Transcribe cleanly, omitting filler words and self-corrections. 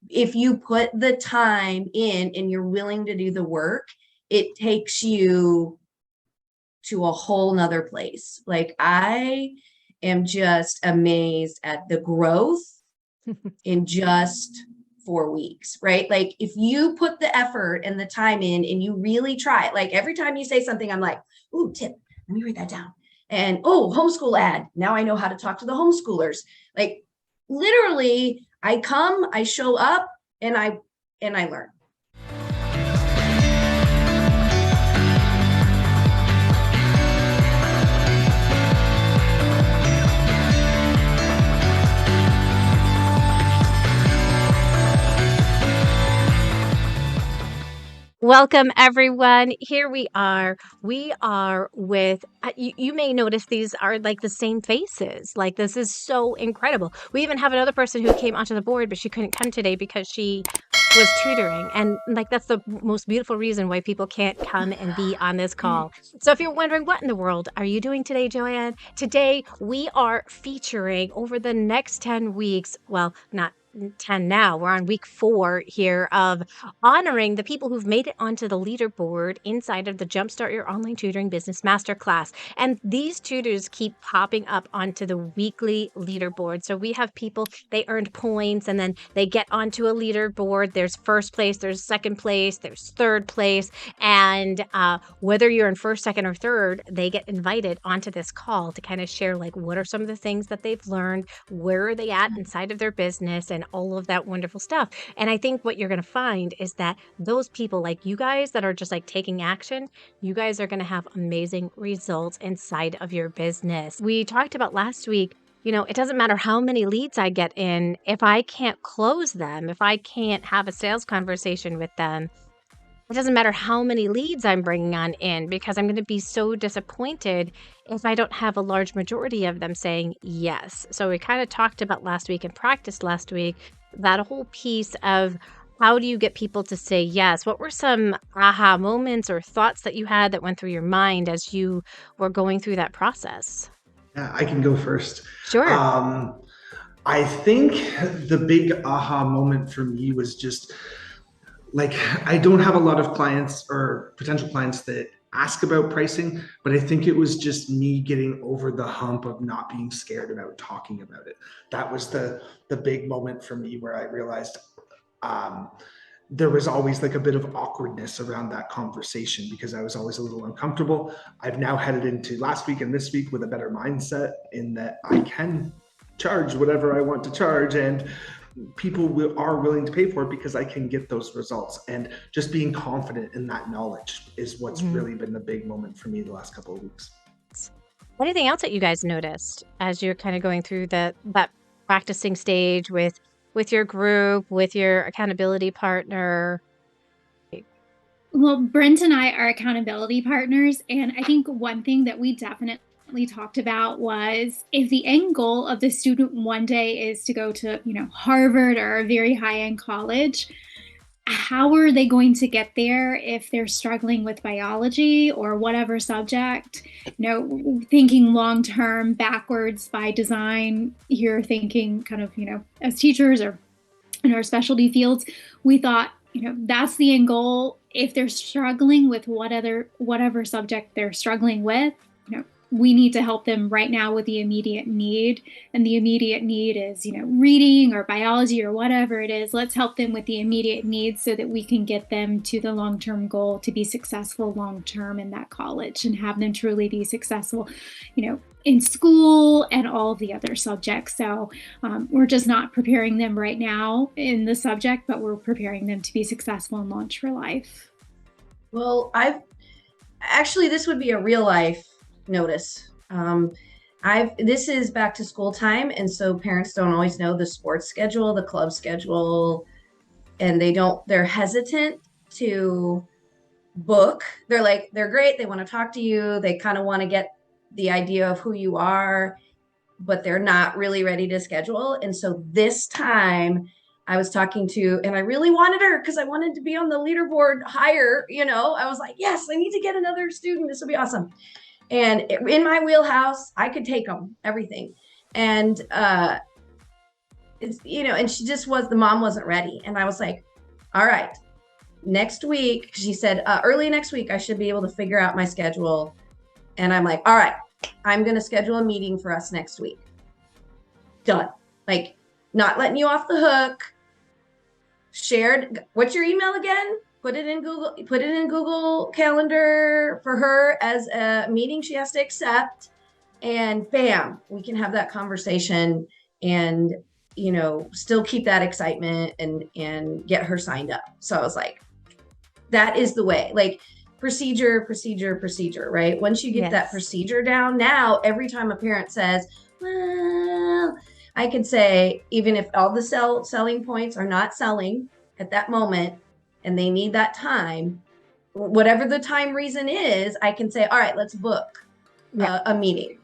if you put the time in and you're willing to do the work, it takes you to a whole nother place. Like I am just amazed at the growth in just 4 weeks, right? Like if you put the effort and the time in and you really try, like every time you say something, I'm like, ooh, tip, let me write that down. And oh, homeschool ad. Now I know how to talk to the homeschoolers. Like literally, I come, I show up, and I learn. Welcome, everyone. Here we are. We are with, you may notice these are like the same faces. Like, this is so incredible. We even have another person who came onto the board, but she couldn't come today because she was tutoring. And like, that's the most beautiful reason why people can't come and be on this call. So if you're wondering what in the world are you doing today, Joanne? Today, we are featuring over the next 10 weeks, well, not 10 now, we're on week 4 here of honoring the people who've made it onto the leaderboard inside of the Jumpstart Your Online Tutoring Business Masterclass. And these tutors keep popping up onto the weekly leaderboard. So we have people, they earned points and then they get onto a leaderboard. There's first place, there's second place, there's third place. And whether you're in first, second, or third, they get invited onto this call to kind of share like what are some of the things that they've learned, where are they at inside of their business, and all of that wonderful stuff. And I think what you're going to find is that those people like you guys that are just like taking action, you guys are going to have amazing results inside of your business. We talked about last week, it doesn't matter how many leads I get in, if I can't close them, if I can't have a sales conversation with them, it doesn't matter how many leads I'm bringing on in, because I'm going to be so disappointed if I don't have a large majority of them saying yes. So we kind of talked about last week and practiced last week that whole piece of how do you get people to say yes? What were some aha moments or thoughts that you had that went through your mind as you were going through that process? Yeah, I can go first. Sure. I think the big aha moment for me was just like, I don't have a lot of clients or potential clients that ask about pricing, but I think it was just me getting over the hump of not being scared about talking about it. That was the big moment for me where I realized um, there was always like a bit of awkwardness around that conversation because I was always a little uncomfortable. I've now headed into last week and this week with a better mindset in that I can charge whatever I want to charge, and people are willing to pay for it because I can get those results. And just being confident in that knowledge is what's really been the big moment for me the last couple of weeks. Anything else that you guys noticed as you're kind of going through that practicing stage with your group, with your accountability partner? Well, Brent and I are accountability partners, and I think one thing that we definitely talked about was if the end goal of the student one day is to go to, Harvard or a very high-end college, how are they going to get there if they're struggling with biology or whatever subject? Thinking long-term backwards by design, you're thinking kind of, as teachers or in our specialty fields, we thought, that's the end goal. If they're struggling with whatever subject they're struggling with, we need to help them right now with the immediate need. And the immediate need is, reading or biology or whatever it is. Let's help them with the immediate needs so that we can get them to the long-term goal to be successful long-term in that college and have them truly be successful, in school and all of the other subjects. So we're just not preparing them right now in the subject, but we're preparing them to be successful and launch for life. Well, this would be a real life notice. This is back to school time, and so parents don't always know the sports schedule, the club schedule, and they're hesitant to book. They're great, they want to talk to you, they kind of want to get the idea of who you are, but they're not really ready to schedule. And so this time I was talking to, and I really wanted her because I wanted to be on the leaderboard higher, I was like, yes, I need to get another student, this will be awesome. And in my wheelhouse, I could take them, everything. And it's, and the mom wasn't ready. And I was like, all right, next week, she said, early next week, I should be able to figure out my schedule. And I'm like, all right, I'm going to schedule a meeting for us next week. Done. Like, not letting you off the hook. Shared. What's your email again? Put it in Google Calendar for her as a meeting she has to accept. And bam, we can have that conversation and, still keep that excitement and get her signed up. So I was like, that is the way. Like, procedure, right? Once you get that procedure down, now every time a parent says, well, I can say, even if all the selling points are not selling at that moment and they need that time, whatever the time reason is, I can say, all right, let's book a meeting.